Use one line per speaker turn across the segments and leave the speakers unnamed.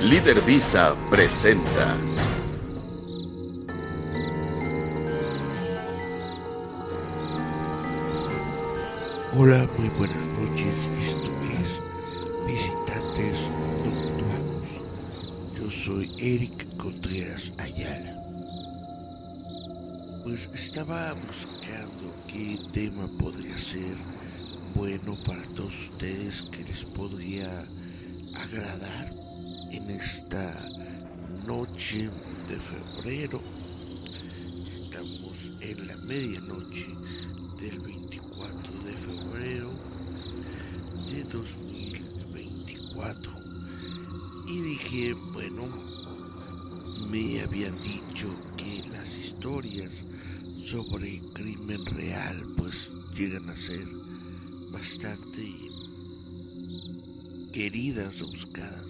Líder Visa presenta.
Hola, muy buenas noches. Esto es Visitantes Nocturnos. Yo soy Eric Contreras Ayala. Pues estaba buscando qué tema podría ser bueno para todos ustedes, que les podría agradar en esta noche de febrero. Estamos en la medianoche del 24 de febrero de 2024. Y dije, bueno, me habían dicho que las historias sobre crimen real pues llegan a ser bastante queridas o buscadas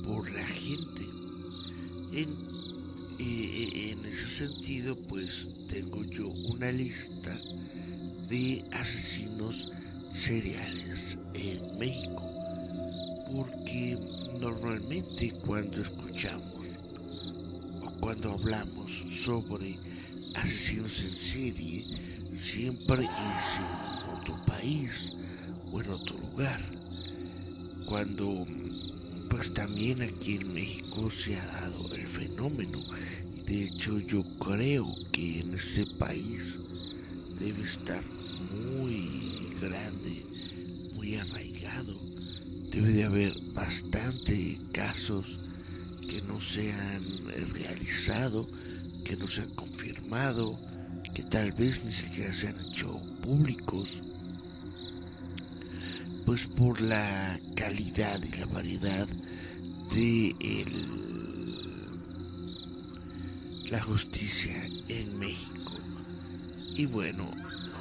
por la gente. En ese sentido, pues tengo yo una lista de asesinos seriales en México, porque normalmente cuando escuchamos o cuando hablamos sobre asesinos en serie, siempre es en otro país o en otro lugar, cuando pues también aquí en México se ha dado el fenómeno. De hecho, yo creo que en este país debe estar muy grande, muy arraigado. Debe de haber bastante casos que no se han realizado, que no se han confirmado, que tal vez ni siquiera se han hecho públicos, pues por la calidad y la variedad de la justicia en México. Y bueno,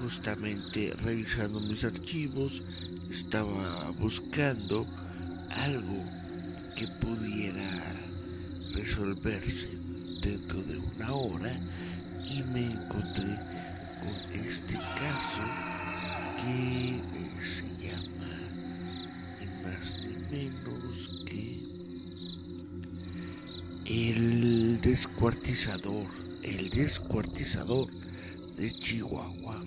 justamente revisando mis archivos, estaba buscando algo que pudiera resolverse dentro de una hora y me encontré con este caso que se llama ni más ni menos que el descuartizador de Chihuahua.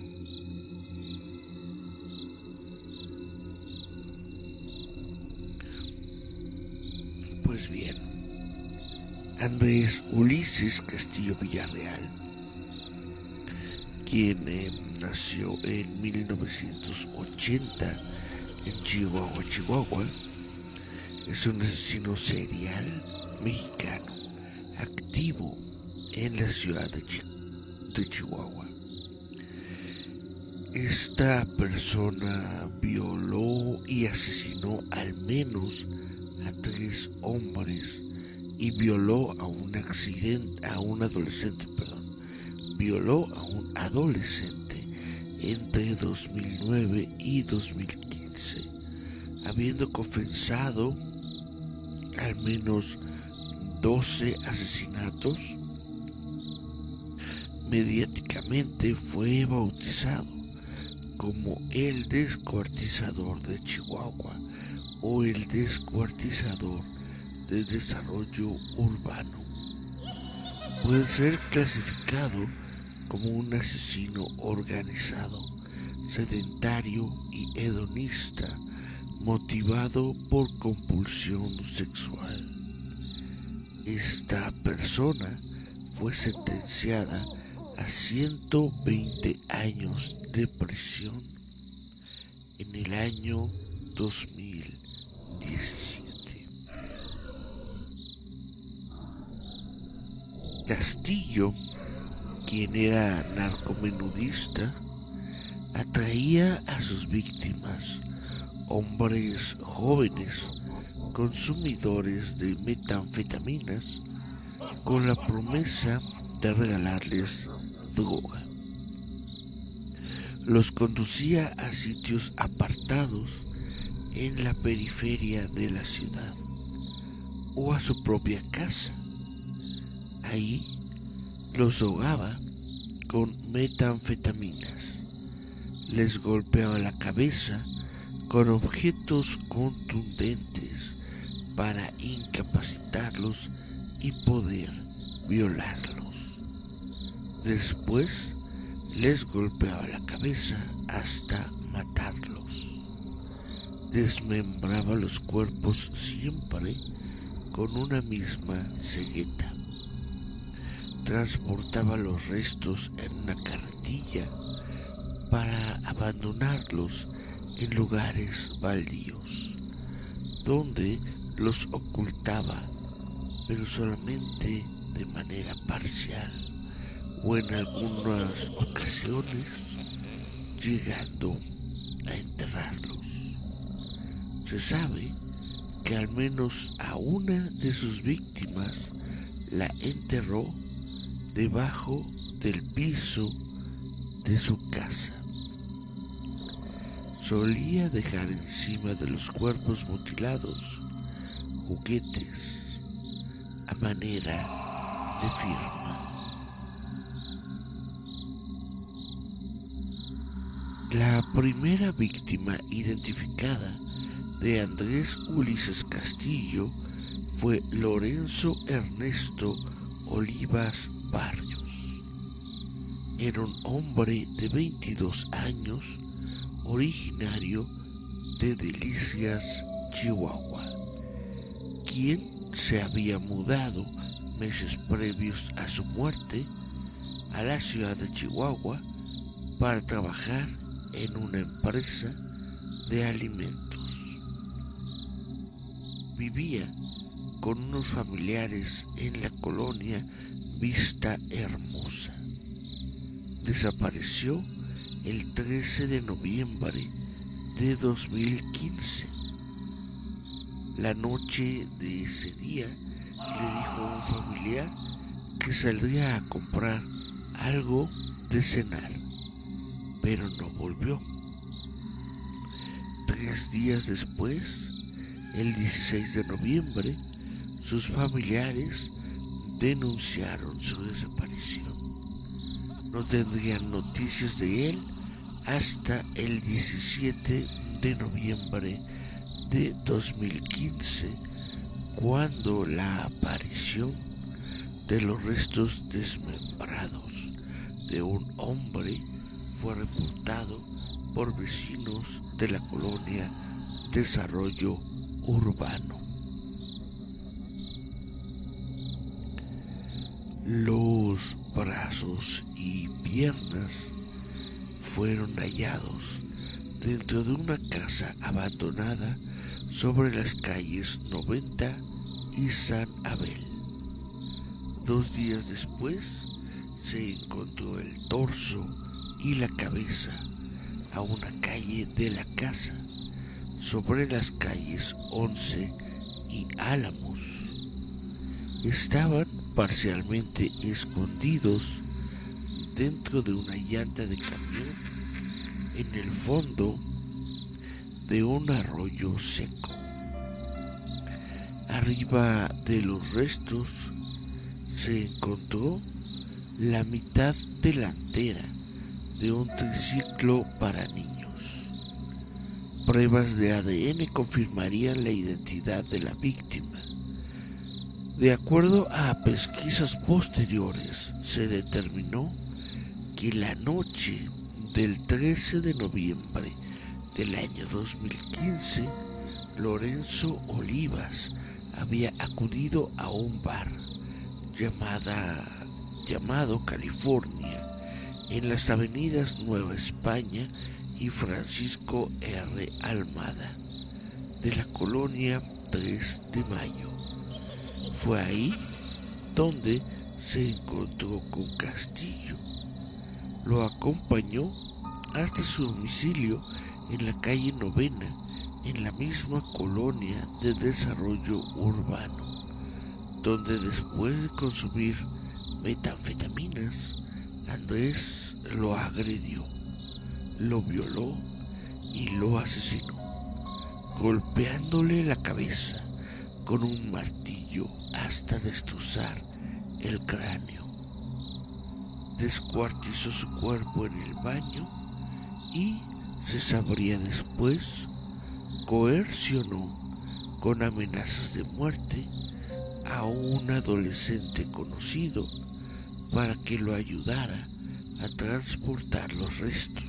Pues bien, Andrés Ulises Castillo Villarreal, quien nació en 1980 en Chihuahua, Chihuahua, es un asesino serial mexicano activo en la ciudad de Chihuahua. Esta persona violó y asesinó al menos a 3 hombres y violó a un adolescente, violó a un adolescente entre 2009 y 2015, habiendo confesado al menos 12 asesinatos. Mediáticamente fue bautizado como el descuartizador de Chihuahua o el descuartizador de desarrollo urbano. Puede ser clasificado como un asesino organizado, sedentario y hedonista, motivado por compulsión sexual. Esta persona fue sentenciada a 120 años de prisión en el año 2017. Castillo, quien era narcomenudista, atraía a sus víctimas, hombres jóvenes consumidores de metanfetaminas, con la promesa de regalarles droga. Los conducía a sitios apartados en la periferia de la ciudad o a su propia casa. Ahí los drogaba con metanfetaminas, les golpeaba la cabeza con objetos contundentes para incapacitarlos y poder violarlos. Después les golpeaba la cabeza hasta matarlos. Desmembraba los cuerpos siempre con una misma cegueta. Transportaba los restos en una carretilla para abandonarlos en lugares baldíos, donde los ocultaba, pero solamente de manera parcial o en algunas ocasiones llegando a enterrarlos. Se sabe que al menos a una de sus víctimas la enterró debajo del piso de su casa. Solía dejar encima de los cuerpos mutilados juguetes a manera de firma. La primera víctima identificada de Andrés Ulises Castillo fue Lorenzo Ernesto Olivas Barrios. Era un hombre de 22 años, originario de Delicias, Chihuahua, quien se había mudado meses previos a su muerte a la ciudad de Chihuahua para trabajar en una empresa de alimentos. Vivía con unos familiares en la colonia Vista Hermosa. Desapareció el 13 de noviembre de 2015. La noche de ese día le dijo a un familiar que saldría a comprar algo de cenar, pero no volvió. 3 días después, el 16 de noviembre, sus familiares denunciaron su desaparición. No tendrían noticias de él hasta el 17 de noviembre de 2015, cuando la aparición de los restos desmembrados de un hombre fue reportado por vecinos de la colonia Desarrollo Urbano. Los brazos y piernas fueron hallados dentro de una casa abandonada sobre las calles 90 y San Abel. 2 días después se encontró el torso y la cabeza a una calle de la casa, sobre las calles 11 y Álamos. Estaban parcialmente escondidos dentro de una llanta de camión en el fondo de un arroyo seco. Arriba de los restos se encontró la mitad delantera de un triciclo para niños. Pruebas de ADN confirmarían la identidad de la víctima. De acuerdo a pesquisas posteriores, se determinó que la noche del 13 de noviembre del año 2015, Lorenzo Olivas había acudido a un bar llamado California en las avenidas Nueva España y Francisco R. Almada de la colonia 3 de Mayo. Fue ahí donde se encontró con Castillo. Lo acompañó hasta su domicilio en la calle Novena, en la misma colonia de Desarrollo Urbano, donde después de consumir metanfetaminas, Andrés lo agredió, lo violó y lo asesinó, golpeándole la cabeza con un martillo hasta destrozar el cráneo. Descuartizó su cuerpo en el baño y, se sabría después, coercionó con amenazas de muerte a un adolescente conocido para que lo ayudara a transportar los restos.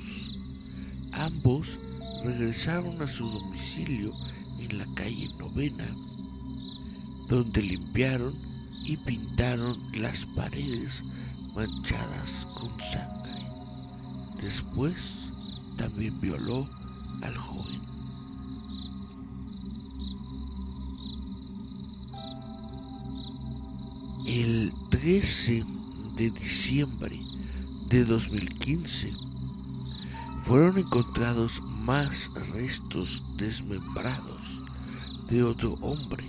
Ambos regresaron a su domicilio en la calle Novena, donde limpiaron y pintaron las paredes manchadas con sangre. Después también violó al joven. El 13 de diciembre de 2015 fueron encontrados más restos desmembrados de otro hombre,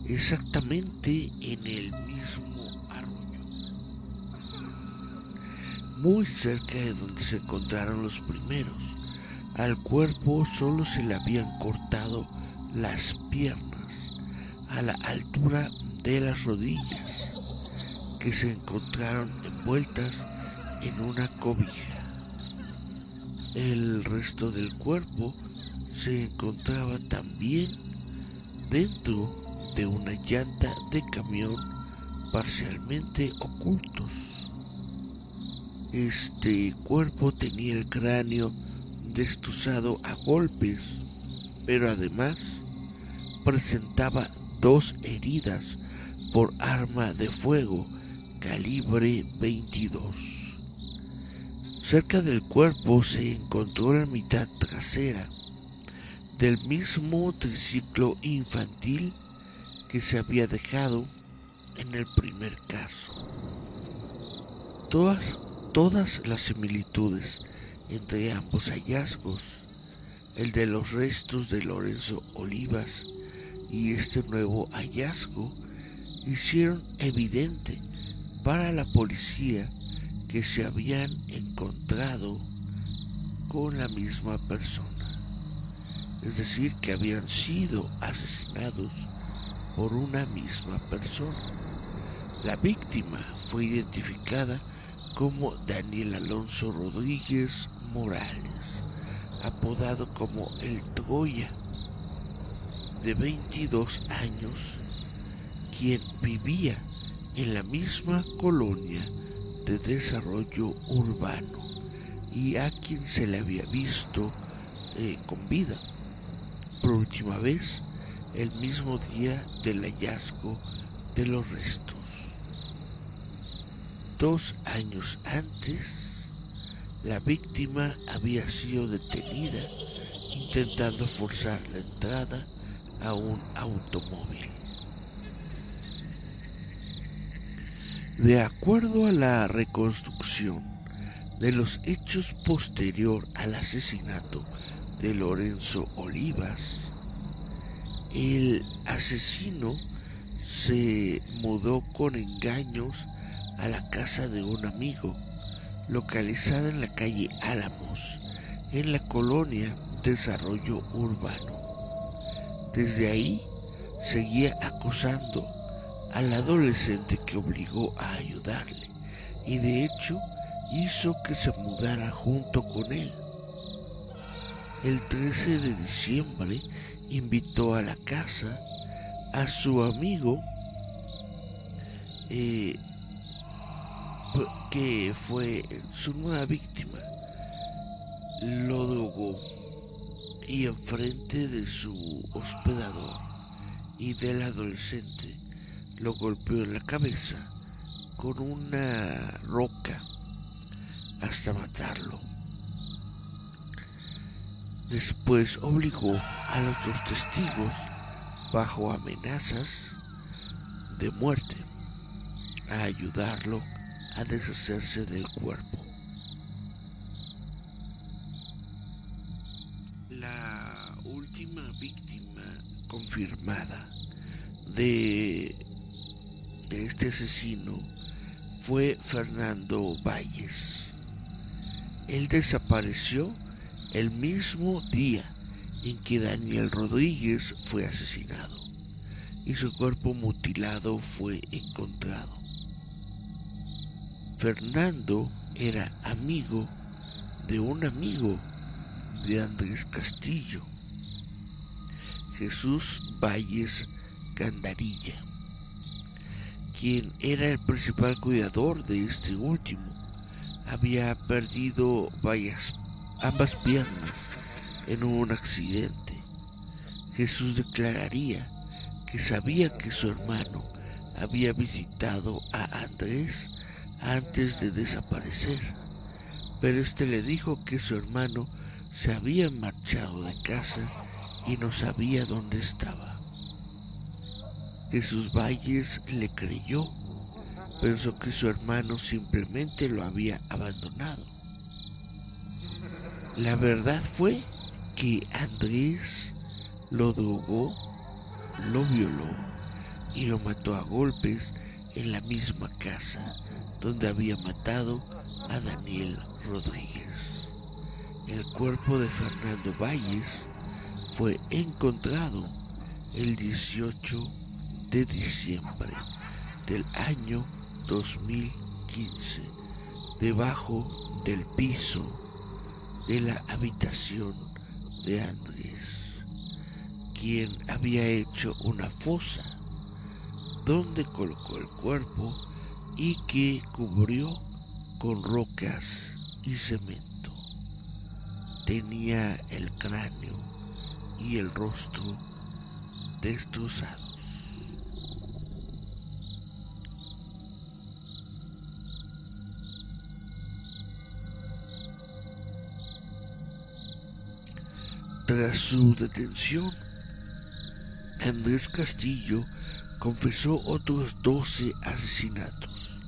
exactamente en el mismo arroyo, muy cerca de donde se encontraron los primeros. Al cuerpo solo se le habían cortado las piernas a la altura de las rodillas, que se encontraron envueltas en una cobija. El resto del cuerpo se encontraba también dentro de una llanta de camión, parcialmente ocultos. Este cuerpo tenía el cráneo destrozado a golpes, pero además presentaba 2 heridas por arma de fuego calibre 22. Cerca del cuerpo se encontró la mitad trasera del mismo triciclo infantil que se había dejado en el primer caso. Todas las similitudes entre ambos hallazgos, el de los restos de Lorenzo Olivas y este nuevo hallazgo, hicieron evidente para la policía que se habían encontrado con la misma persona, es decir, que habían sido asesinados por una misma persona. La víctima fue identificada como Daniel Alonso Rodríguez Morales, apodado como el Troya, de 22 años, quien vivía en la misma colonia de desarrollo urbano y a quien se le había visto con vida por última vez el mismo día del hallazgo de los restos. 2 años antes, la víctima había sido detenida intentando forzar la entrada a un automóvil. De acuerdo a la reconstrucción de los hechos posterior al asesinato de Lorenzo Olivas, el asesino se mudó con engaños a la casa de un amigo, localizada en la calle Álamos, en la colonia Desarrollo Urbano. Desde ahí seguía acosando al adolescente que obligó a ayudarle y de hecho hizo que se mudara junto con él. El 13 de diciembre invitó a la casa a su amigo que fue su nueva víctima. Lo drogó y enfrente de su hospedador y del adolescente lo golpeó en la cabeza con una roca hasta matarlo. Después obligó a los 2 testigos, bajo amenazas de muerte, a ayudarlo a deshacerse del cuerpo. La última víctima confirmada de este asesino fue Fernando Valles. Él desapareció el mismo día en que Daniel Rodríguez fue asesinado y su cuerpo mutilado fue encontrado. Fernando era amigo de un amigo de Andrés Castillo, Jesús Valles Gandarilla, quien era el principal cuidador de este último. Había perdido ambas piernas en un accidente. Jesús declararía que sabía que su hermano había visitado a Andrés antes de desaparecer, pero este le dijo que su hermano se había marchado de casa y no sabía dónde estaba. Jesús Valles le creyó. Pensó que su hermano simplemente lo había abandonado. La verdad fue que Andrés lo drogó, lo violó y lo mató a golpes en la misma casa donde había matado a Daniel Rodríguez. El cuerpo de Fernando Valles fue encontrado el 18 de diciembre del año 2015 debajo del piso de la habitación de Andrés, quien había hecho una fosa donde colocó el cuerpo y que cubrió con rocas y cemento. Tenía el cráneo y el rostro destrozados. Tras su detención, Andrés Castillo confesó otros 12 asesinatos,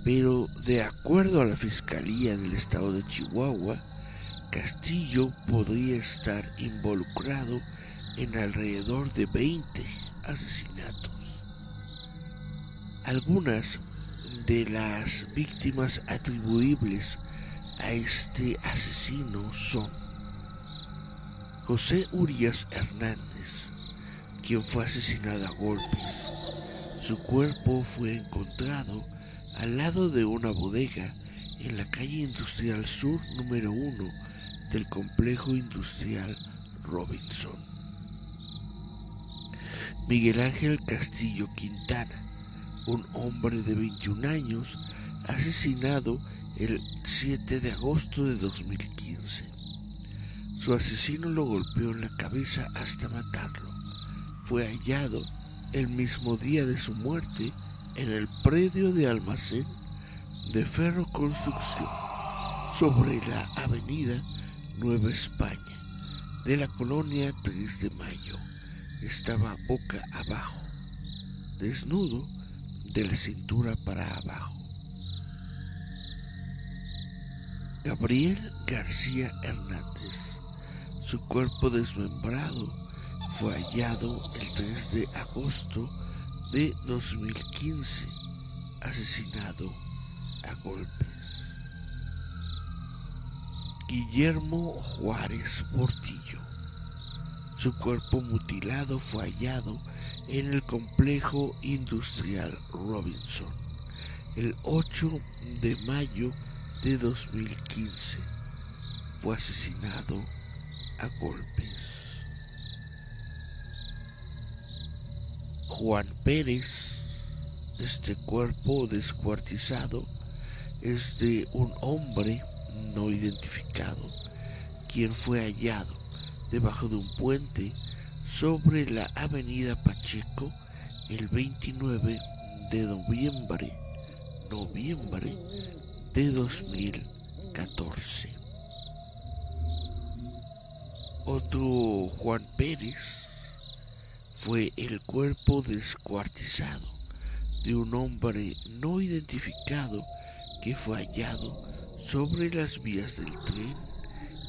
pero de acuerdo a la Fiscalía del Estado de Chihuahua, Castillo podría estar involucrado en alrededor de 20 asesinatos. Algunas de las víctimas atribuibles a este asesino son José Urias Hernández, quien fue asesinado a golpes. Su cuerpo fue encontrado al lado de una bodega en la calle Industrial Sur número 1 del complejo industrial Robinson. Miguel Ángel Castillo Quintana, un hombre de 21 años, asesinado el 7 de agosto de 2015. Su asesino lo golpeó en la cabeza hasta matarlo. Fue hallado el mismo día de su muerte en el predio de almacén de Ferro Construcción sobre la avenida Nueva España de la colonia 3 de Mayo. Estaba boca abajo, desnudo de la cintura para abajo. Gabriel García Hernández. Su cuerpo desmembrado fue hallado el 3 de agosto de 2015, asesinado a golpes. Guillermo Juárez Portillo. Su cuerpo mutilado fue hallado en el complejo industrial Robinson el 8 de mayo de 2015. Fue asesinado a golpes. Juan Pérez. Este cuerpo descuartizado es de un hombre no identificado, quien fue hallado debajo de un puente sobre la avenida Pacheco el 29 de noviembre de 2014. Otro Juan Pérez fue el cuerpo descuartizado de un hombre no identificado que fue hallado sobre las vías del tren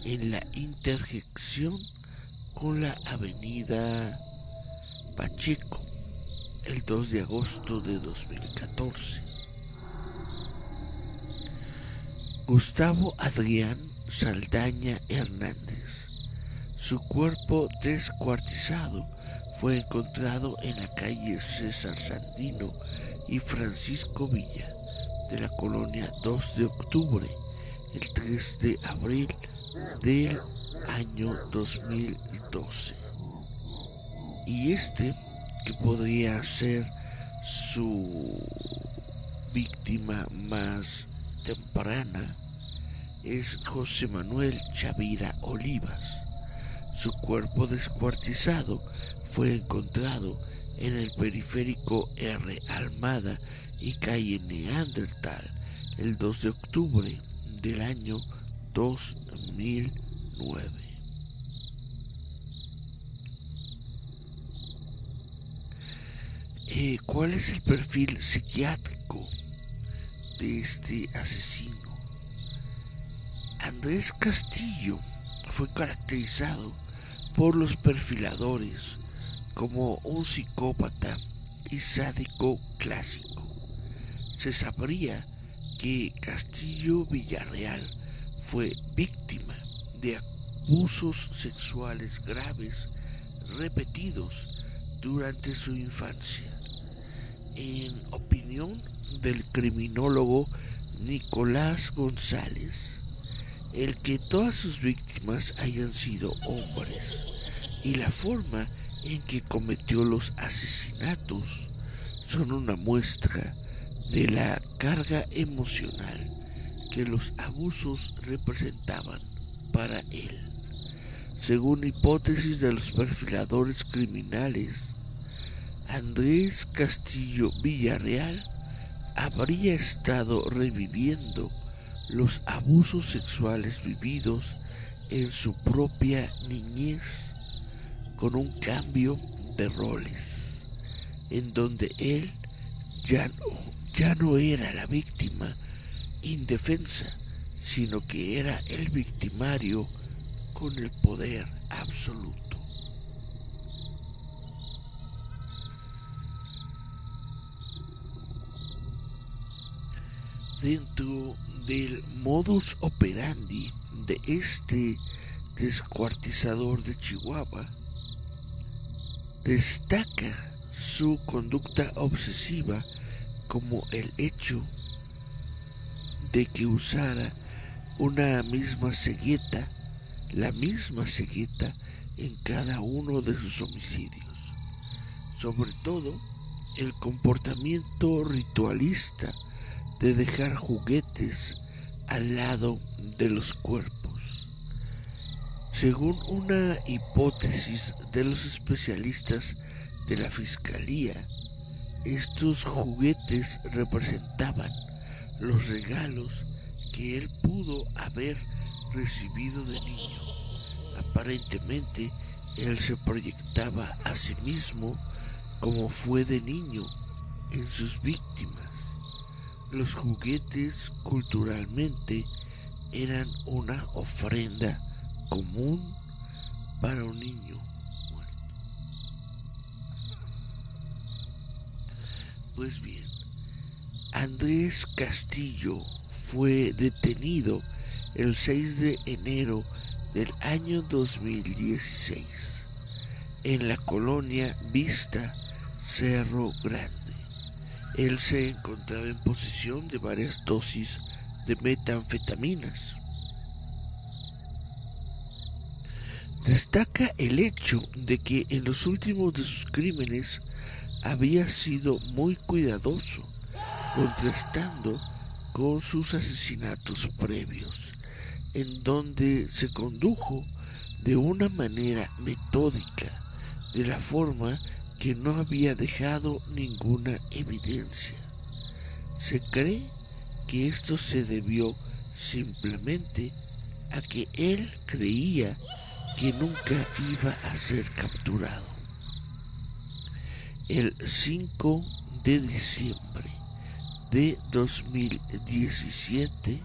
en la intersección con la avenida Pacheco el 2 de agosto de 2014. Gustavo Adrián Saldaña Hernández. Su cuerpo descuartizado fue encontrado en la calle César Sandino y Francisco Villa de la colonia 2 de octubre el 3 de abril del año 2012. Y que podría ser su víctima más temprana, es José Manuel Chavira Olivas. Su cuerpo descuartizado fue encontrado en el periférico R. Almada y calle Neandertal el 2 de octubre del año 2009. ¿Cuál es el perfil psiquiátrico de este asesino? Andrés Castillo fue caracterizado por los perfiladores como un psicópata y sádico clásico. Se sabría que Castillo Villarreal fue víctima de abusos sexuales graves repetidos durante su infancia. En opinión del criminólogo Nicolás González, el que todas sus víctimas hayan sido hombres y la forma en que cometió los asesinatos son una muestra de la carga emocional que los abusos representaban para él. Según hipótesis de los perfiladores criminales, Andrés Castillo Villarreal habría estado reviviendo los abusos sexuales vividos en su propia niñez, con un cambio de roles, en donde él ya no era la víctima indefensa, sino que era el victimario con el poder absoluto. Dentro del modus operandi de este descuartizador de Chihuahua, destaca su conducta obsesiva, como el hecho de que usara la misma cegueta en cada uno de sus homicidios. Sobre todo, el comportamiento ritualista de dejar juguetes al lado de los cuerpos. Según una hipótesis de los especialistas de la fiscalía, estos juguetes representaban los regalos que él pudo haber recibido de niño. Aparentemente, él se proyectaba a sí mismo como fue de niño en sus víctimas. Los juguetes culturalmente eran una ofrenda común para un niño muerto. Pues bien, Andrés Castillo fue detenido el 6 de enero del año 2016 en la colonia Vista Cerro Grande. Él se encontraba en posesión de varias dosis de metanfetaminas. Destaca el hecho de que en los últimos de sus crímenes había sido muy cuidadoso, contrastando con sus asesinatos previos, en donde se condujo de una manera metódica, de la forma que no había dejado ninguna evidencia. Se cree que esto se debió simplemente a que él creía que nunca iba a ser capturado. El 5 de diciembre de 2017,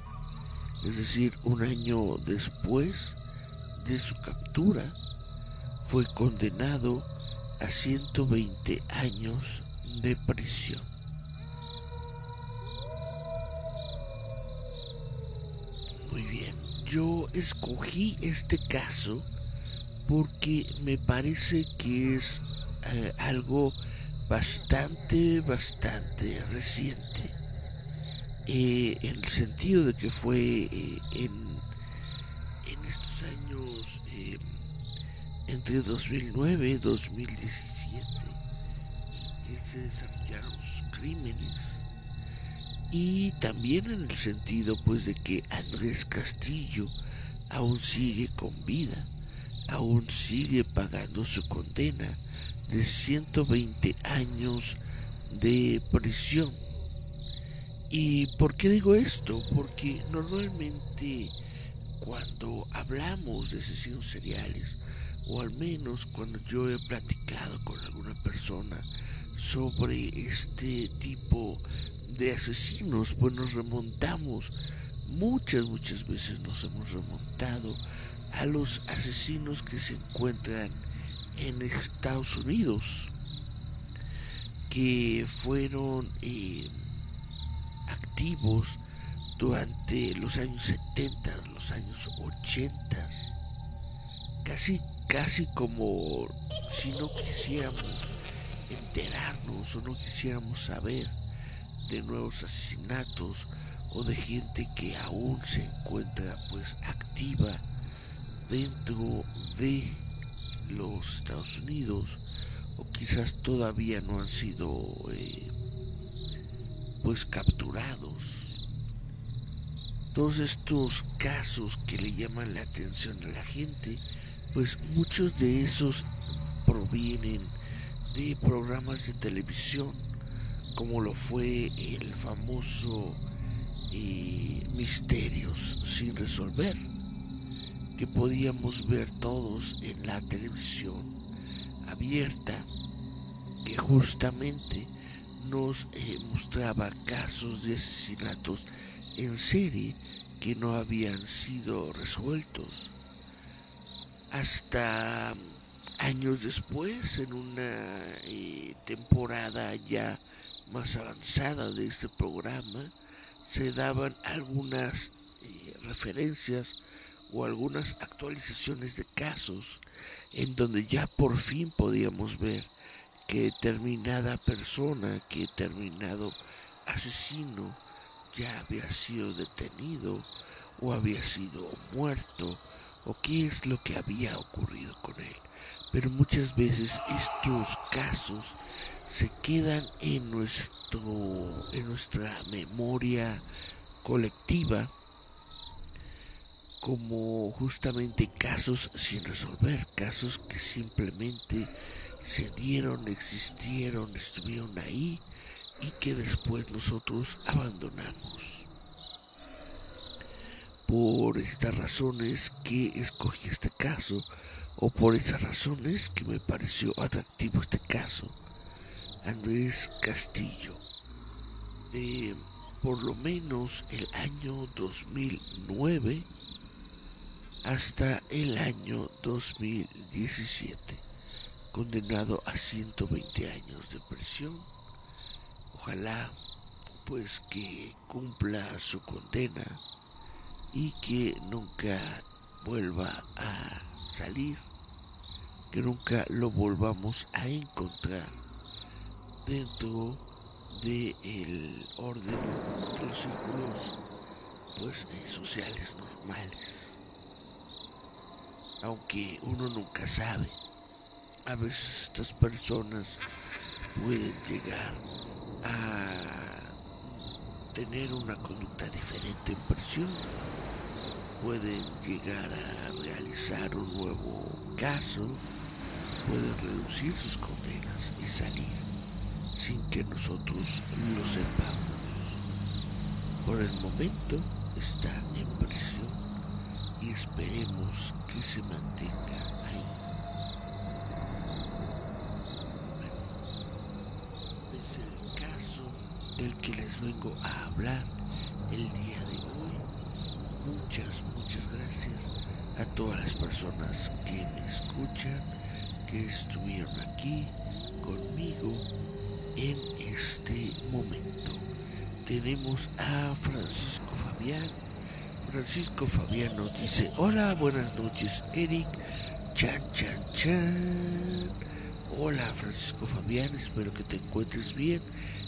es decir, un año después de su captura, fue condenado a 120 años de prisión. Muy bien, yo escogí este caso porque me parece que es algo bastante reciente, en el sentido de que fue en estos años entre 2009 y 2017. que se desarrollaron sus crímenes. Y también en el sentido pues de que Andrés Castillo aún sigue con vida, aún sigue pagando su condena de 120 años de prisión. ¿Y por qué digo esto? Porque normalmente cuando hablamos de asesinos seriales, o al menos cuando yo he platicado con alguna persona sobre este tipo de asesinos, pues nos remontamos, muchas veces nos hemos remontado a los asesinos que se encuentran en Estados Unidos, que fueron activos durante los años 70, los años 80, casi como si no quisiéramos enterarnos o no quisiéramos saber de nuevos asesinatos o de gente que aún se encuentra pues activa dentro de los Estados Unidos, o quizás todavía no han sido pues capturados. Todos estos casos que le llaman la atención a la gente, pues muchos de esos provienen de programas de televisión, como lo fue el famoso Misterios sin resolver, que podíamos ver todos en la televisión abierta, que justamente nos mostraba casos de asesinatos en serie que no habían sido resueltos. Hasta años después, en una temporada ya más avanzada de este programa, se daban algunas referencias o algunas actualizaciones de casos en donde ya por fin podíamos ver que determinada persona, que determinado asesino ya había sido detenido o había sido muerto, o qué es lo que había ocurrido con él. Pero muchas veces estos casos se quedan en nuestra memoria colectiva como justamente casos sin resolver, casos que simplemente se dieron, existieron, estuvieron ahí y que después nosotros abandonamos. Por estas razones que escogí este caso, o por esas razones que me pareció atractivo este caso, Andrés Castillo, de por lo menos el año 2009 hasta el año 2017, condenado a 120 años de prisión. Ojalá pues que cumpla su condena y que nunca vuelva a salir, que nunca lo volvamos a encontrar dentro del orden de los círculos pues sociales normales. Aunque uno nunca sabe, a veces estas personas pueden llegar a tener una conducta diferente en prisión, pueden llegar a realizar un nuevo caso, pueden reducir sus condenas y salir sin que nosotros lo sepamos. Por el momento está en prisión y esperemos que se mantenga ahí. Bueno, es el caso del que les vengo a hablar el día de hoy. Muchas gracias a todas las personas que me escuchan, que estuvieron aquí conmigo en este momento. Tenemos a Francisco Fabián. Francisco Fabián nos dice: hola, buenas noches, Eric. Chan, chan, chan. Hola, Francisco Fabián, espero que te encuentres bien.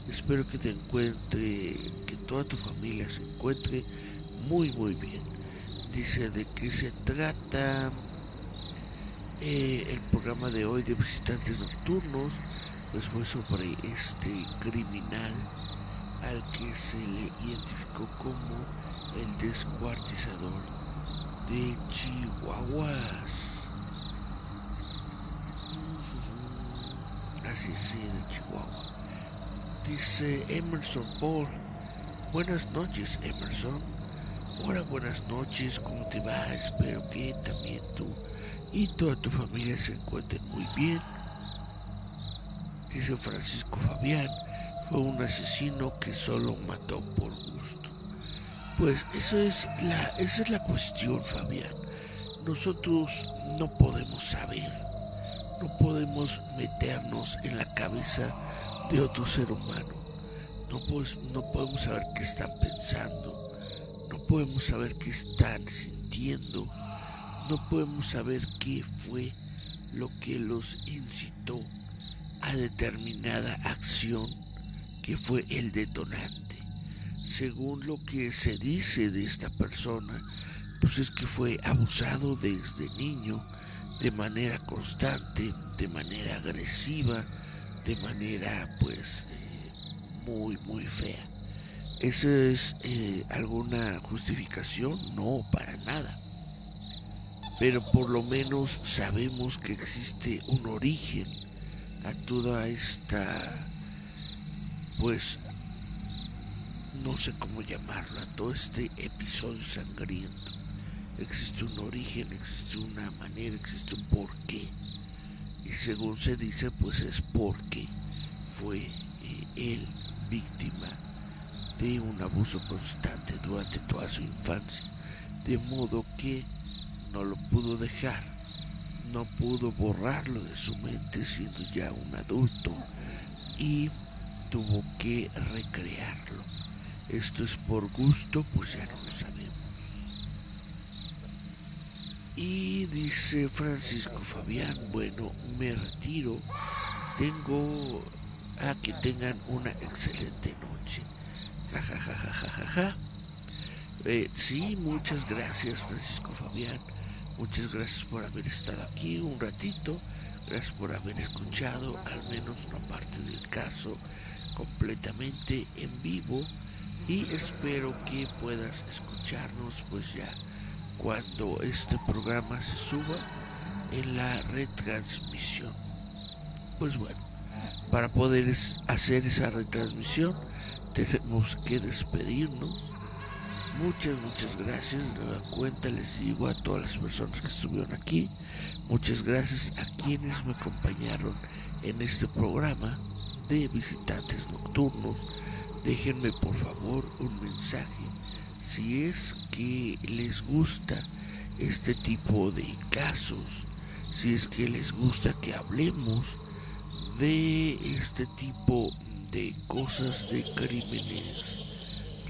Espero que que toda tu familia se encuentre muy bien. Dice: de qué se trata el programa de hoy de visitantes nocturnos. pues fue sobre este criminal al que se le identificó como el descuartizador de Chihuahuas. Así es, sí, de Chihuahua. Dice Emerson Paul. Buenas noches, Emerson. Hola, buenas noches, ¿cómo te va? Espero que también tú y toda tu familia se encuentren muy bien. Dice Francisco Fabián, fue un asesino que solo mató por gusto. Pues esa es la cuestión, Fabián. Nosotros no podemos saber, no podemos meternos en la cabeza de otro ser humano. No podemos saber qué están pensando, no podemos saber qué están sintiendo, no podemos saber qué fue lo que los incitó a determinada acción que fue el detonante. Según lo que se dice de esta persona, pues es que fue abusado desde niño de manera constante, de manera agresiva, de manera pues muy fea. ¿Esa es alguna justificación? No, para nada. Pero por lo menos sabemos que existe un origen a toda esta, pues, no sé cómo llamarlo, a todo este episodio sangriento. Existe un origen, existe una manera, existe un porqué. Y según se dice, pues es porque fue él víctima de un abuso constante durante toda su infancia. De modo que no lo pudo dejar, no pudo borrarlo de su mente siendo ya un adulto y tuvo que recrearlo. Esto es por gusto, pues ya no lo sabemos. Y dice Francisco Fabián, bueno, me retiro, tengo a que tengan una excelente noche. Ja, ja, ja, ja, ja, ja, ja. Sí, muchas gracias Francisco Fabián, muchas gracias por haber estado aquí un ratito, gracias por haber escuchado al menos una parte del caso completamente en vivo y espero que puedas escucharnos pues ya cuando este programa se suba en la retransmisión. Pues bueno, para poder hacer esa retransmisión tenemos que despedirnos. Muchas gracias. De nueva cuenta les digo a todas las personas que estuvieron aquí. Muchas gracias a quienes me acompañaron en este programa de Visitantes Nocturnos. Déjenme por favor un mensaje. Si es que les gusta este tipo de casos, si es que les gusta que hablemos de este tipo de cosas, de crímenes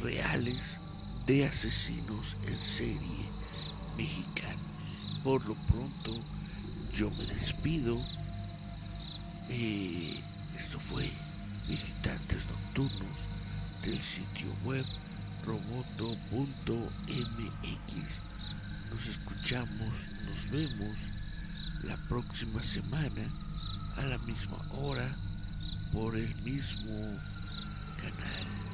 reales, de asesinos en serie mexicanos. Por lo pronto, yo me despido. Esto fue Visitantes Nocturnos del sitio web roboto.mx. Nos escuchamos, nos vemos la próxima semana a la misma hora por el mismo canal.